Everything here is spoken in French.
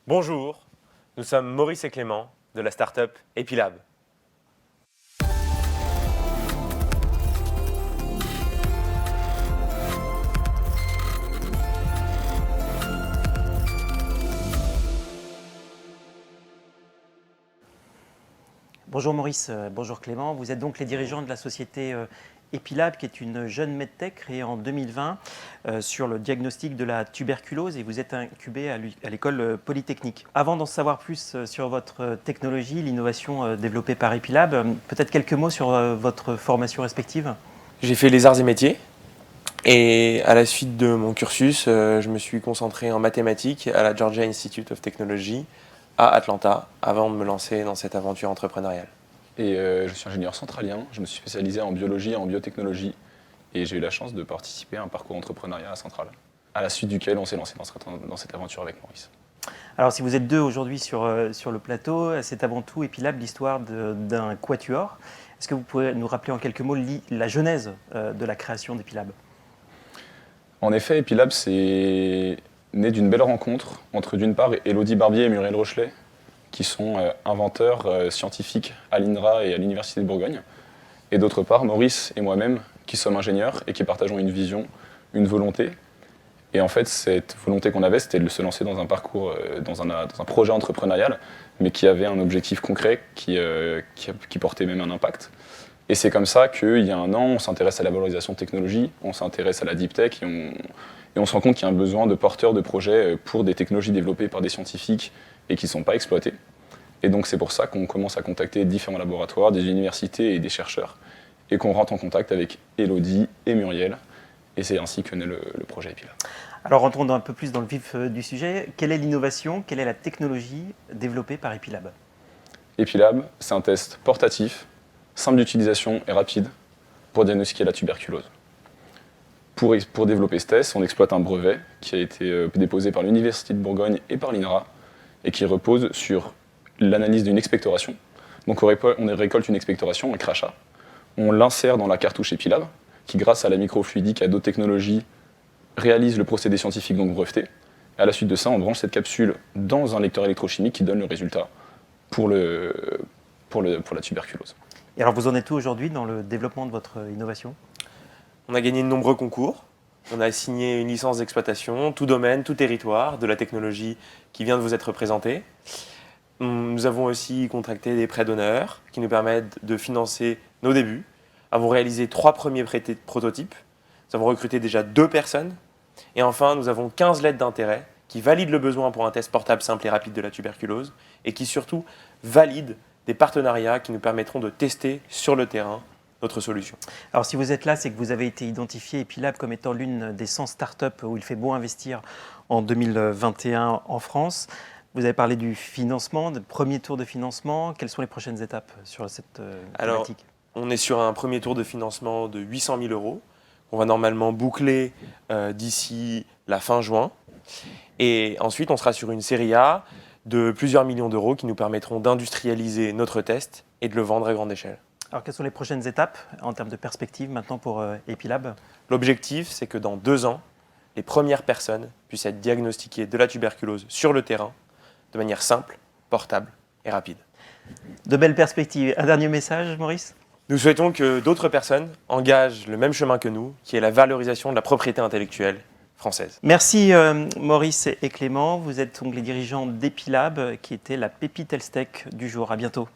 Bonjour, nous sommes Maurice et Clément de la start-up Epilab. Bonjour Maurice, bonjour Clément. Vous êtes donc les dirigeants de la société Epilab, qui est une jeune medtech créée en 2020 sur le diagnostic de la tuberculose, et vous êtes incubé à l'école Polytechnique. Avant d'en savoir plus sur votre technologie, l'innovation développée par Epilab, peut-être quelques mots sur votre formation respective. J'ai fait les arts et métiers et à la suite de mon cursus, je me suis concentré en mathématiques à la Georgia Institute of Technology à Atlanta avant de me lancer dans cette aventure entrepreneuriale. Et je suis ingénieur centralien, je me suis spécialisé en biologie et en biotechnologie et j'ai eu la chance de participer à un parcours entrepreneuriat à Centrale, à la suite duquel on s'est lancé dans cette aventure avec Maurice. Alors si vous êtes deux aujourd'hui sur le plateau, c'est avant tout Epilab l'histoire d'un quatuor. Est-ce que vous pouvez nous rappeler en quelques mots la genèse de la création d'Epilab ? En effet, Epilab, c'est né d'une belle rencontre entre d'une part Élodie Barbier et Muriel Rochelet, qui sont inventeurs scientifiques à l'INRA et à l'Université de Bourgogne, et d'autre part Maurice et moi-même, qui sommes ingénieurs et qui partageons une vision, une volonté. Et en fait, cette volonté qu'on avait, c'était de se lancer dans un parcours, dans un projet entrepreneurial, mais qui avait un objectif concret, qui portait même un impact. Et c'est comme ça qu'il y a un an, on s'intéresse à la valorisation de technologies, on s'intéresse à la deep tech, et on se rend compte qu'il y a un besoin de porteurs de projets pour des technologies développées par des scientifiques et qui ne sont pas exploitées. Et donc c'est pour ça qu'on commence à contacter différents laboratoires, des universités et des chercheurs, et qu'on rentre en contact avec Élodie et Muriel, et c'est ainsi que naît le projet Epilab. Alors rentrons un peu plus dans le vif du sujet. Quelle est l'innovation, quelle est la technologie développée par Epilab ? Epilab, c'est un test portatif, simple d'utilisation et rapide pour diagnostiquer la tuberculose. Pour développer ce test, on exploite un brevet qui a été déposé par l'Université de Bourgogne et par l'INRA et qui repose sur l'analyse d'une expectoration. Donc on récolte une expectoration, un crachat, on l'insère dans la cartouche Epilab qui, grâce à la microfluidique et à d'autres technologies, réalise le procédé scientifique donc breveté. Et à la suite de ça, on branche cette capsule dans un lecteur électrochimique qui donne le résultat pour la tuberculose. Et alors vous en êtes où aujourd'hui dans le développement de votre innovation ? On a gagné de nombreux concours, on a signé une licence d'exploitation, tout domaine, tout territoire, de la technologie qui vient de vous être présentée. Nous avons aussi contracté des prêts d'honneur qui nous permettent de financer nos débuts. Nous avons réalisé 3 premiers prototypes, nous avons recruté déjà 2 personnes, et enfin nous avons 15 lettres d'intérêt qui valident le besoin pour un test portable simple et rapide de la tuberculose, et qui surtout valident des partenariats qui nous permettront de tester sur le terrain notre solution. Alors si vous êtes là, c'est que vous avez été identifié Epilab comme étant l'une des 100 startups où il fait bon investir en 2021 en France. Vous avez parlé du financement, du premier tour de financement. Quelles sont les prochaines étapes sur cette thématique ? On est sur un premier tour de financement de 800 000 euros. On va normalement boucler d'ici la fin juin. Et ensuite, on sera sur une série A de plusieurs millions d'euros qui nous permettront d'industrialiser notre test et de le vendre à grande échelle. Alors quelles sont les prochaines étapes en termes de perspective maintenant pour Epilab ? L'objectif, c'est que dans 2 ans, les premières personnes puissent être diagnostiquées de la tuberculose sur le terrain de manière simple, portable et rapide. De belles perspectives. Un dernier message, Maurice ? Nous souhaitons que d'autres personnes engagent le même chemin que nous, qui est la valorisation de la propriété intellectuelle française. Merci Maurice et Clément. Vous êtes donc les dirigeants d'Epilab, qui était la pépite Health Tech du jour. À bientôt.